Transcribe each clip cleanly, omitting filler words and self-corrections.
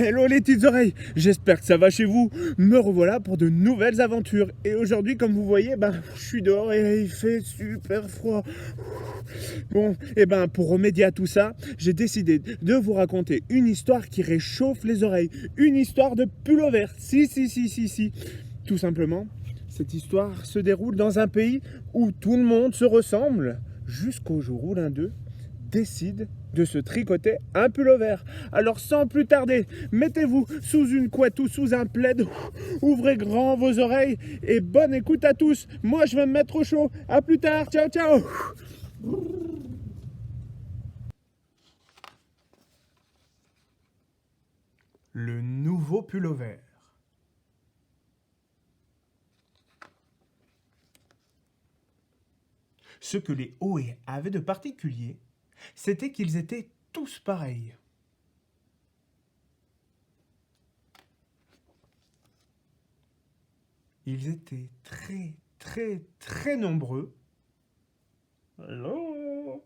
Hello les petites oreilles, j'espère que ça va chez vous. Me revoilà pour de nouvelles aventures. Et aujourd'hui, comme vous voyez, je suis dehors et il fait super froid. Bon, pour remédier à tout ça, j'ai décidé de vous raconter une histoire qui réchauffe les oreilles. Une histoire de pullover. Si. Tout simplement, cette histoire se déroule dans un pays où tout le monde se ressemble. Jusqu'au jour où l'un d'eux décide de se tricoter un pullover. Alors sans plus tarder, mettez-vous sous une couette ou sous un plaid, ouvrez grand vos oreilles et bonne écoute à tous. Moi je vais me mettre au chaud. À plus tard, ciao. Le nouveau pullover. Ce que les Oé avaient de particulier, c'était qu'ils étaient tous pareils. Ils étaient très nombreux. Allô?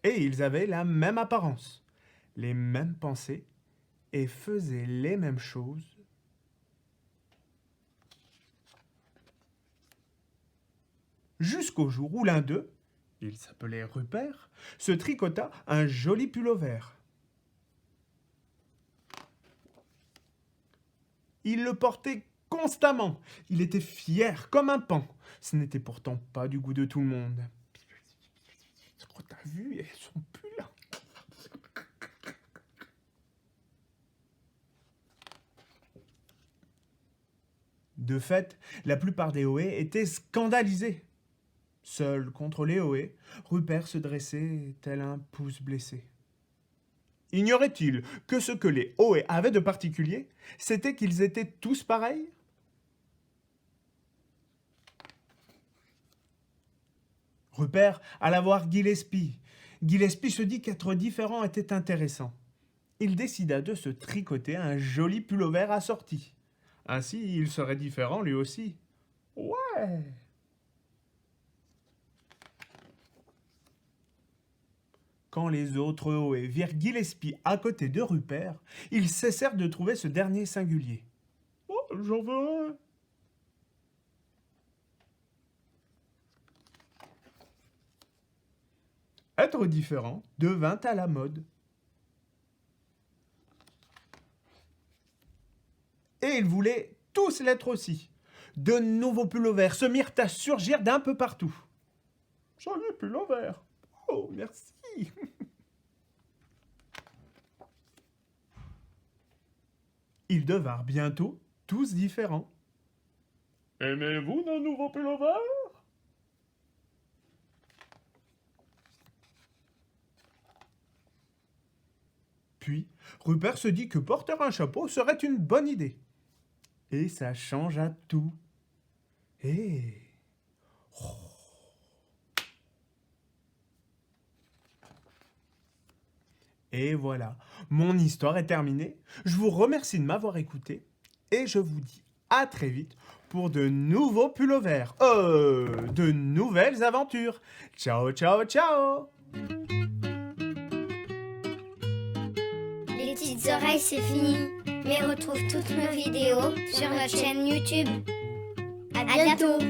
Et ils avaient la même apparence, les mêmes pensées et faisaient les mêmes choses. Jusqu'au jour où l'un d'eux, il s'appelait Rupert, se tricota un joli pullover. Il le portait constamment. Il était fier comme un paon. Ce n'était pourtant pas du goût de tout le monde. T'as vu, elles sont plus là. De fait, la plupart des Oé étaient scandalisés. Seul contre les Oé, Rupert se dressait tel un pouce blessé. Ignorait-il que ce que les Oé avaient de particulier, c'était qu'ils étaient tous pareils? Rupert alla voir Gillespie. Gillespie se dit qu'être différent était intéressant. Il décida de se tricoter un joli pullover assorti. Ainsi, il serait différent lui aussi. Ouais! Quand les autres Oé virent Gillespie à côté de Rupert, ils cessèrent de trouver ce dernier singulier. « Oh, j'en veux un !» Être différent devint à la mode. Et ils voulaient tous l'être aussi. De nouveaux pullovers se mirent à surgir d'un peu partout. « Joli pullover !»« Oh, merci !» Ils devinrent bientôt tous différents. « Aimez-vous nos nouveaux pullovers ?» Puis, Rupert se dit que porter un chapeau serait une bonne idée. Et ça changea tout. Et... Et voilà, mon histoire est terminée. Je vous remercie de m'avoir écouté. Et je vous dis à très vite pour de nouveaux pullovers. De nouvelles aventures. Ciao. Les petites oreilles, c'est fini. Mais retrouve toutes nos vidéos sur notre chaîne YouTube. À bientôt.